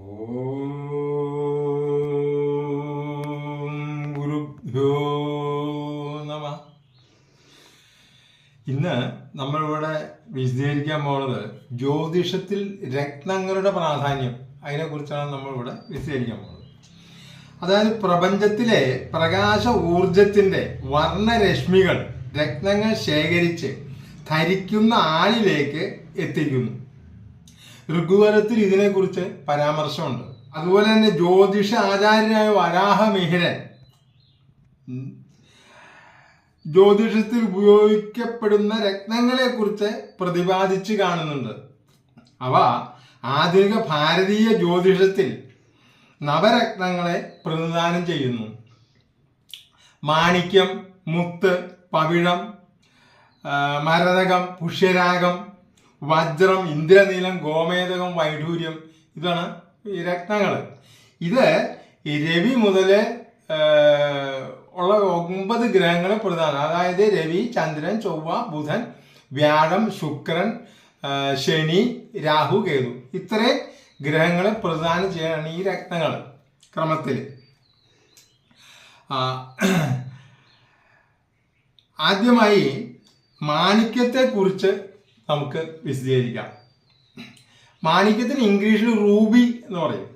ഓം ഗുരുഭ്യോ നമഃ. ഇന്ന് നമ്മളിവിടെ വിശദീകരിക്കാൻ പോകുന്നത് ജ്യോതിഷത്തിൽ രത്നങ്ങളുടെ പ്രാധാന്യം, അതിനെക്കുറിച്ചാണ് നമ്മളിവിടെ വിശദീകരിക്കാൻ പോകുന്നത്. അതായത് പ്രപഞ്ചത്തിലെ പ്രകാശ ഊർജത്തിന്റെ വർണ്ണരശ്മികൾ രത്നങ്ങൾ ശേഖരിച്ച് ധരിക്കുന്ന ആളിലേക്ക് എത്തിക്കുന്നു. ഋഗ്വേദത്തിൽ ഇതിനെക്കുറിച്ച് പരാമർശമുണ്ട്. അതുപോലെ തന്നെ ജ്യോതിഷ ആചാര്യനായ വരാഹമിഹിരൻ ജ്യോതിഷത്തിൽ ഉപയോഗിക്കപ്പെടുന്ന രത്നങ്ങളെ കുറിച്ച് പ്രതിപാദിച്ച് കാണുന്നുണ്ട്. അവ ആധുനിക ഭാരതീയ ജ്യോതിഷത്തിൽ നവരത്നങ്ങളെ പ്രതിനിധാനം ചെയ്യുന്നു. മാണിക്യം, മുത്ത്, പവിഴം, മരതകം, പുഷ്യരാഗം, വജ്രം, ഇന്ദ്രനീലം, ഗോമേതകം, വൈഡൂര്യം, ഇതാണ് ഈ രത്നങ്ങൾ. ഇത് രവി മുതൽ ഉള്ള 9 ഗ്രഹങ്ങളെ പ്രധാനം. അതായത് രവി, ചന്ദ്രൻ, ചൊവ്വ, ബുധൻ, വ്യാഴം, ശുക്രൻ, ശനി, രാഹു, കേതു, ഇത്രയും ഗ്രഹങ്ങളെ പ്രധാനം ചെയ്യാനാണ് ഈ രത്നങ്ങൾ ക്രമത്തിൽ. ആദ്യമായി മാണിക്യത്തെ കുറിച്ച് നമുക്ക് വിശദീകരിക്കാം. മാണിക്യത്തിന് ഇംഗ്ലീഷിൽ റൂബി എന്ന് പറയും.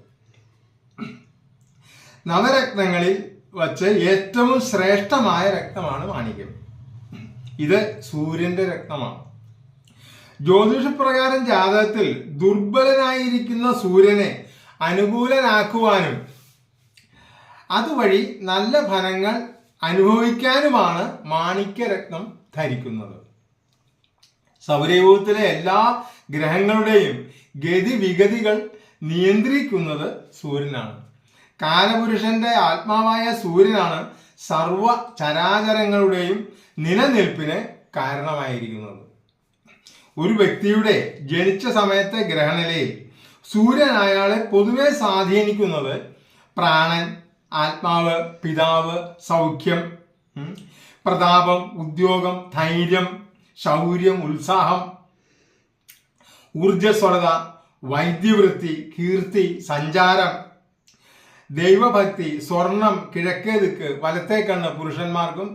നവരത്നങ്ങളിൽ വച്ച് ഏറ്റവും ശ്രേഷ്ഠമായ രത്നമാണ് മാണിക്യം. ഇത് സൂര്യന്റെ രത്നമാണ്. ജ്യോതിഷപ്രകാരം ജാതകത്തിൽ ദുർബലനായിരിക്കുന്ന സൂര്യനെ അനുകൂലനാക്കുവാനും അതുവഴി നല്ല ഫലങ്ങൾ അനുഭവിക്കാനുമാണ് മാണിക്യരത്നം ധരിക്കുന്നത്. സൗരയൂഥത്തിലെ എല്ലാ ഗ്രഹങ്ങളുടെയും ഗതിവിഗതികൾ നിയന്ത്രിക്കുന്നത് സൂര്യനാണ്. കാലപുരുഷന്റെ ആത്മാവായ സൂര്യനാണ് സർവ ചരാചരങ്ങളുടെയും നിലനിൽപ്പിന് കാരണമായിരിക്കുന്നത്. ഒരു വ്യക്തിയുടെ ജനിച്ച സമയത്തെ ഗ്രഹനിലയിൽ സൂര്യൻ അയാളെ പൊതുവെ സ്വാധീനിക്കുന്നത് പ്രാണൻ, ആത്മാവ്, പിതാവ്, സൗഖ്യം, പ്രതാപം, ഉദ്യോഗം, ധൈര്യം, ശൗര്യം, ഉത്സാഹം, ഊർജസ്വലത, വൈദ്യവൃത്തി, കീർത്തി, സഞ്ചാരം, ദൈവഭക്തി, സ്വർണം, കിഴക്കേ ദിക്ക്, വലത്തേ കണ്ണ് പുരുഷന്മാർക്കും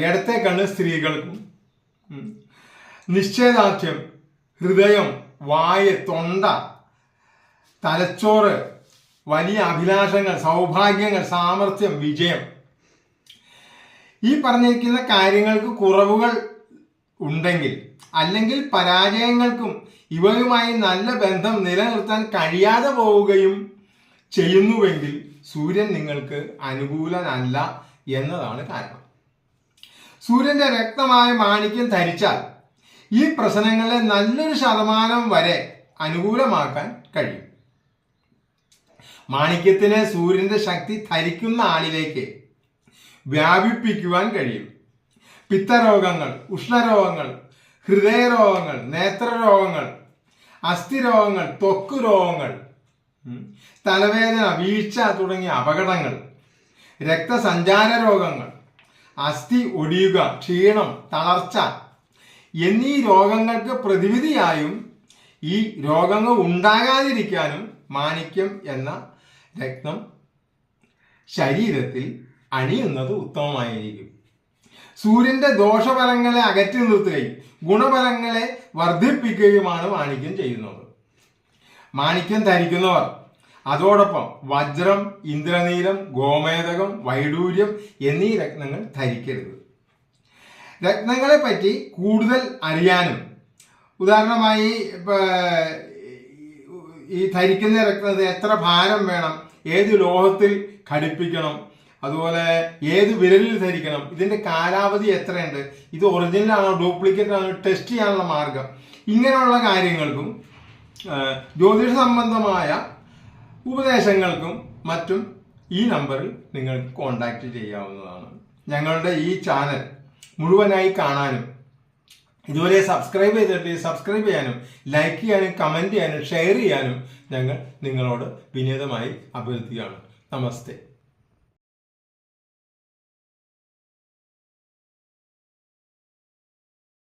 ഇടത്തേ കണ്ണ് സ്ത്രീകൾക്കും, നിശ്ചയദാർഢ്യം, ഹൃദയം, വായ്, തൊണ്ട, തലച്ചോറ്, വലിയ അഭിലാഷങ്ങൾ, സൗഭാഗ്യങ്ങൾ, സാമർഥ്യം, വിജയം. ഈ പറഞ്ഞിരിക്കുന്ന കാര്യങ്ങൾക്ക് കുറവുകൾ ഉണ്ടെങ്കിൽ അല്ലെങ്കിൽ പരാജയങ്ങൾക്കും ഇവയുമായി നല്ല ബന്ധം നിലനിർത്താൻ കഴിയാതെ പോവുകയും ചെയ്യുന്നുവെങ്കിൽ സൂര്യൻ നിങ്ങൾക്ക് അനുകൂലനല്ല എന്നതാണ് കാരണം. സൂര്യന്റെ രക്തമായ മാണിക്യം ധരിച്ചാൽ ഈ പ്രശ്നങ്ങളെ നല്ലൊരു ശതമാനം വരെ അനുകൂലമാക്കാൻ കഴിയും. മാണിക്യത്തിന് സൂര്യന്റെ ശക്തി ധരിക്കുന്ന ആളിലേക്ക് വ്യാപിപ്പിക്കുവാൻ കഴിയും. പിത്തരോഗങ്ങൾ, ഉഷ്ണരോഗങ്ങൾ, ഹൃദയരോഗങ്ങൾ, നേത്രരോഗങ്ങൾ, അസ്ഥിരോഗങ്ങൾ, ത്വക്ക് രോഗങ്ങൾ, തലവേദന, വീഴ്ച തുടങ്ങിയ അപകടങ്ങൾ, രക്തസഞ്ചാര രോഗങ്ങൾ, അസ്ഥി ഒടിയുക, ക്ഷീണം, തളർച്ച എന്നീ രോഗങ്ങൾക്ക് പ്രതിവിധിയായും ഈ രോഗങ്ങൾ ഉണ്ടാകാതിരിക്കാനും മാണിക്യം എന്ന രത്നം ശരീരത്തിൽ അണിയുന്നത് ഉത്തമമായിരിക്കും. സൂര്യന്റെ ദോഷഫലങ്ങളെ അകറ്റി നിർത്തുകയും ഗുണഫലങ്ങളെ വർദ്ധിപ്പിക്കുകയുമാണ് മാണിക്യം ചെയ്യുന്നത്. മാണിക്യം ധരിക്കുന്നവർ അതോടൊപ്പം വജ്രം, ഇന്ദ്രനീലം, ഗോമേതകം, വൈഡൂര്യം എന്നീ രത്നങ്ങൾ ധരിക്കരുത്. രത്നങ്ങളെ പറ്റി കൂടുതൽ അറിയാനും, ഉദാഹരണമായി ഈ ധരിക്കുന്ന രത്നത്തിന് എത്ര ഭാരം വേണം, ഏത് ലോഹത്തിൽ ഘടിപ്പിക്കണം, അതുപോലെ ഏത് വിരലിൽ ധരിക്കണം, ഇതിന്റെ കാലാവധി എത്രയുണ്ട്, ഇത് ഒറിജിനൽ ആണോ ഡ്യൂപ്ലിക്കേറ്റ് ആണോ ടെസ്റ്റ് ചെയ്യാനുള്ള മാർഗം, ഇങ്ങനെയുള്ള കാര്യങ്ങൾക്കും ജ്യോതിഷ സംബന്ധമായ ഉപദേശങ്ങൾക്കും മറ്റും ഈ നമ്പറിൽ നിങ്ങൾക്ക് കോൺടാക്റ്റ് ചെയ്യാവുന്നതാണ്. ഞങ്ങളുടെ ഈ ചാനൽ മുഴുവനായി കാണാനും ഇതുവരെ സബ്സ്ക്രൈബ് ചെയ്തിട്ട് സബ്സ്ക്രൈബ് ചെയ്യാനും ലൈക്ക് ചെയ്യാനും കമൻറ്റ് ചെയ്യാനും ഷെയർ ചെയ്യാനും ഞങ്ങൾ നിങ്ങളോട് വിനീതമായി അഭ്യർത്ഥിക്കുകയാണ്. നമസ്തേ.